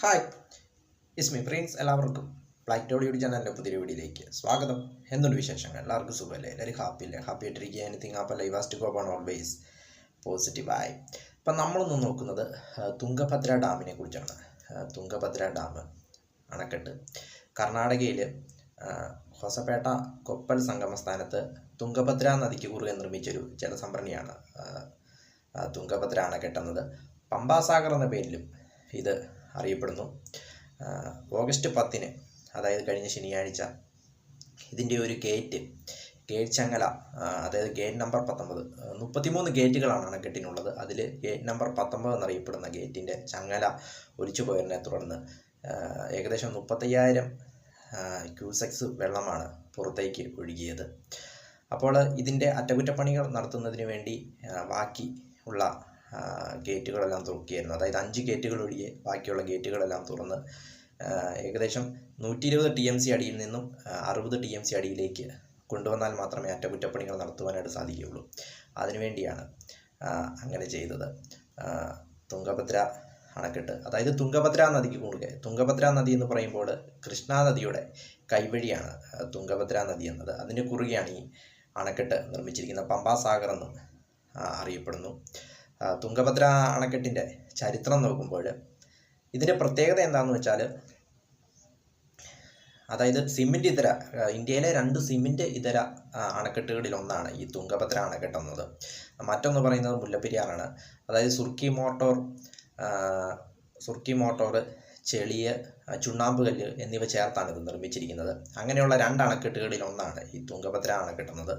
Hi, ഇസ്മി Prince. എല്ലാവർക്കും Black Toad YouTube ചാനലിൻ്റെ പുതിയ വീഡിയോയിലേക്ക് സ്വാഗതം. എന്തുണ്ട് വിശേഷങ്ങൾ? എല്ലാവർക്കും സുഖമല്ലേ? എല്ലാവരും ഹാപ്പി ആയിട്ടിരിക്കുക. Anything up live to go on always പോസിറ്റീവായി. ഇപ്പം നമ്മളൊന്ന് നോക്കുന്നത് തുംഗഭദ്ര ഡാമിനെ കുറിച്ചാണ്. തുംഗഭദ്ര ഡാം അണക്കെട്ട് കർണാടകയിൽ ഹൊസപേട്ട കൊപ്പൽ സംഗമസ്ഥാനത്ത് തുംഗഭദ്ര നദിക്ക് കുറുകെ നിർമ്മിച്ചൊരു ജലസംഭരണിയാണ് തുംഗഭദ്ര അണക്കെട്ടെന്നത്. പമ്പാസാഗർ എന്ന പേരിലും ഇത് അറിയപ്പെടുന്നു. ഓഗസ്റ്റ് 10 അതായത് കഴിഞ്ഞ ശനിയാഴ്ച ഇതിൻ്റെ ഒരു ഗേറ്റ് ചങ്ങല, അതായത് ഗേറ്റ് നമ്പർ 19, 33 ഗേറ്റുകളാണ് അണക്കെട്ടിനുള്ളത്. അതിൽ ഗേറ്റ് നമ്പർ 19 എന്നറിയപ്പെടുന്ന ഗേറ്റിൻ്റെ ചങ്ങല ഒലിച്ചു പോയതിനെ തുടർന്ന് ഏകദേശം 35,000 ക്യൂസെക്സ് വെള്ളമാണ് പുറത്തേക്ക് ഒഴുകിയത്. അപ്പോൾ ഇതിൻ്റെ അറ്റകുറ്റപ്പണികൾ നടത്തുന്നതിന് വേണ്ടി ബാക്കി ഉള്ള ഗേറ്റുകളെല്ലാം തുറക്കുകയായിരുന്നു. അതായത് 5 ഗേറ്റുകൾ ഒഴികെ ബാക്കിയുള്ള ഗേറ്റുകളെല്ലാം തുറന്ന് ഏകദേശം 120 TMC അടിയിൽ നിന്നും 60 TMC അടിയിലേക്ക് കൊണ്ടുവന്നാൽ മാത്രമേ അറ്റകുറ്റപ്പണികൾ നടത്തുവാനായിട്ട് സാധിക്കുകയുള്ളൂ. അതിനുവേണ്ടിയാണ് അങ്ങനെ ചെയ്തത്. തുംഗഭദ്ര അണക്കെട്ട്, അതായത് തുംഗഭദ്ര നദിക്ക് കുറുകെ, തുംഗഭദ്ര നദി എന്ന് പറയുമ്പോൾ കൃഷ്ണ നദിയുടെ കൈവഴിയാണ് തുംഗഭദ്ര നദി എന്നത്. അതിൻ്റെ കുറുകെയാണ് ഈ അണക്കെട്ട് നിർമ്മിച്ചിരിക്കുന്നത്. പമ്പാസാഗർ എന്നും അറിയപ്പെടുന്നു. തുംഗഭദ്ര അണക്കെട്ടിൻ്റെ ചരിത്രം നോക്കുമ്പോൾ ഇതിൻ്റെ പ്രത്യേകത എന്താണെന്ന് വെച്ചാൽ, അതായത് സിമെൻറ്റ് ഇതര, ഇന്ത്യയിലെ 2 സിമെൻറ്റ് ഇതര അണക്കെട്ടുകളിൽ ഒന്നാണ് ഈ തുംഗഭദ്ര അണക്കെട്ടെന്നത്. മറ്റൊന്ന് പറയുന്നത് മുല്ലപ്പെരിയാറാണ്. അതായത് സുർക്കി മോട്ടോർ, ചെളിയ, ചുണ്ണാമ്പ് കല്ല് എന്നിവ ചേർത്താണ് ഇത് നിർമ്മിച്ചിരിക്കുന്നത്. അങ്ങനെയുള്ള 2 അണക്കെട്ടുകളിൽ ഒന്നാണ് ഈ തുംഗഭദ്ര അണക്കെട്ടെന്നത്.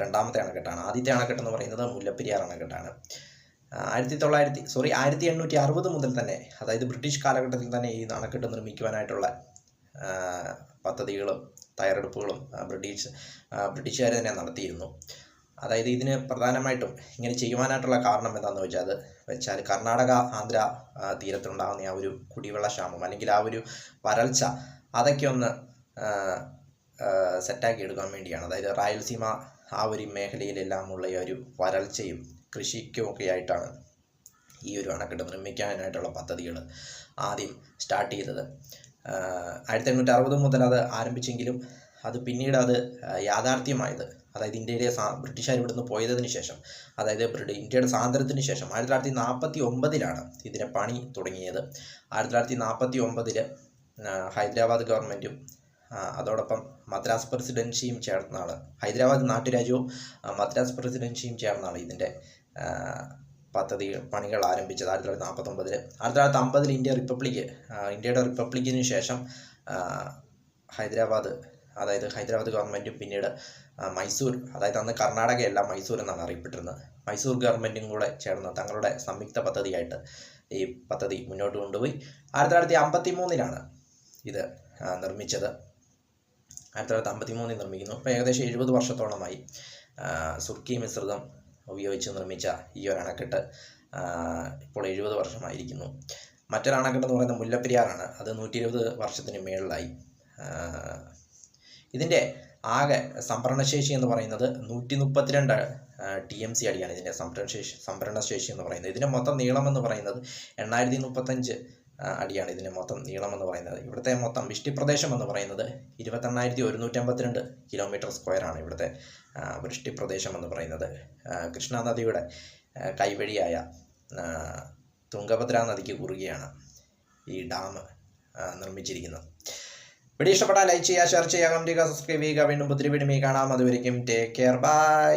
രണ്ടാമത്തെ അണക്കെട്ടാണ്. ആദ്യത്തെ അണക്കെട്ടെന്ന് പറയുന്നത് മുല്ലപ്പെരിയാർ അണക്കെട്ടാണ്. 1860 മുതൽ തന്നെ, അതായത് ബ്രിട്ടീഷ് കാലഘട്ടത്തിൽ തന്നെ ഈ അണക്കെട്ട് നിർമ്മിക്കുവാനായിട്ടുള്ള പദ്ധതികളും തയ്യാറെടുപ്പുകളും ബ്രിട്ടീഷുകാർ തന്നെ നടത്തിയിരുന്നു. അതായത് ഇതിന് പ്രധാനമായിട്ടും ഇങ്ങനെ ചെയ്യുവാനായിട്ടുള്ള കാരണം എന്താണെന്ന് വെച്ചാൽ കർണാടക ആന്ധ്ര തീരത്തുണ്ടാകുന്ന ആ ഒരു കുടിവെള്ള ക്ഷാമം, അല്ലെങ്കിൽ ആ ഒരു വരൾച്ച, അതൊക്കെ ഒന്ന് സെറ്റാക്കി എടുക്കാൻ വേണ്ടിയാണ്. അതായത് റായലസീമ ആ ഒരു മേഖലയിലെല്ലാമുള്ള ഈ ഒരു വരൾച്ചയും കൃഷിക്കുമൊക്കെ ആയിട്ടാണ് ഈ ഒരു അണക്കെട്ട് നിർമ്മിക്കാനായിട്ടുള്ള പദ്ധതികൾ ആദ്യം സ്റ്റാർട്ട് ചെയ്തത്. 1860 മുതൽ അത് ആരംഭിച്ചെങ്കിലും അത് പിന്നീട് യാഥാർത്ഥ്യമായത്, അതായത് ഇന്ത്യയിലെ ബ്രിട്ടീഷുകാർ ഇവിടുന്ന് പോയതിന് ശേഷം, അതായത് ഇന്ത്യയുടെ സ്വാതന്ത്ര്യത്തിന് ശേഷം 1949 ഇതിനെ പണി തുടങ്ങിയത്. 1949 ഹൈദരാബാദ് ഗവൺമെൻറ്റും അതോടൊപ്പം മദ്രാസ് പ്രസിഡൻസിയും ചേർന്നാണ്, ഹൈദരാബാദ് നാട്ടുരാജ്യവും മദ്രാസ് പ്രസിഡൻസിയും ചേർന്നാണ് ഇതിൻ്റെ പണികൾ ആരംഭിച്ചത് 1949. 1950 ഇന്ത്യയുടെ റിപ്പബ്ലിക്കിന് ശേഷം ഹൈദരാബാദ് ഗവൺമെൻറ്റും പിന്നീട് മൈസൂർ, അതായത് അന്ന് കർണാടകയല്ല മൈസൂർ എന്നാണ് അറിയപ്പെട്ടിരുന്നത്, മൈസൂർ ഗവൺമെൻറ്റും കൂടെ ചേർന്ന് തങ്ങളുടെ സംയുക്ത പദ്ധതിയായിട്ട് ഈ പദ്ധതി മുന്നോട്ട് കൊണ്ടുപോയി. 1953 ഇത് നിർമ്മിച്ചത്. 1953 നിർമ്മിക്കുന്നു. ഇപ്പോൾ ഏകദേശം 70 വർഷത്തോളമായി സുർക്കി മിശ്രിതം ഉപയോഗിച്ച് നിർമ്മിച്ച ഈ ഒരു അണക്കെട്ട് ഇപ്പോൾ 70 വർഷമായിരിക്കുന്നു. മറ്റൊരു അണക്കെട്ടെന്ന് പറയുന്നത് മുല്ലപ്പെരിയാറാണ്. അത് 120 വർഷത്തിന് മേളിലായി. ഇതിൻ്റെ ആകെ സംഭരണശേഷി എന്ന് പറയുന്നത് 132 TMC അടിയാണ് ഇതിൻ്റെ സംഭരണശേഷി എന്ന് പറയുന്നത്. ഇതിൻ്റെ മൊത്തം നീളം എന്ന് പറയുന്നത് 8035 അടിയാണ് ഇതിൻ്റെ മൊത്തം നീളം എന്ന് പറയുന്നത്. ഇവിടുത്തെ മൊത്തം വൃഷ്ടിപ്രദേശം എന്ന് പറയുന്നത് 28,152 km² ആണ് ഇവിടുത്തെ വൃഷ്ടിപ്രദേശം എന്ന് പറയുന്നത്. കൃഷ്ണ നദിയുടെ കൈവഴിയായ തുംഗഭദ്ര നദിക്ക് കുറുകെയാണ് ഈ ഡാം നിർമ്മിച്ചിരിക്കുന്നത്. വീഡിയോ ഇഷ്ടപ്പെട്ടാൽ ലൈക്ക് ചെയ്യുക, ഷെയർ ചെയ്യുക, കമന്റ് ചെയ്യുക, സബ്സ്ക്രൈബ് ചെയ്യുക. വീണ്ടും പുതിയ വീഡിയോ കാണാം. അതുവരെയും ടേക്ക് കെയർ, ബൈ.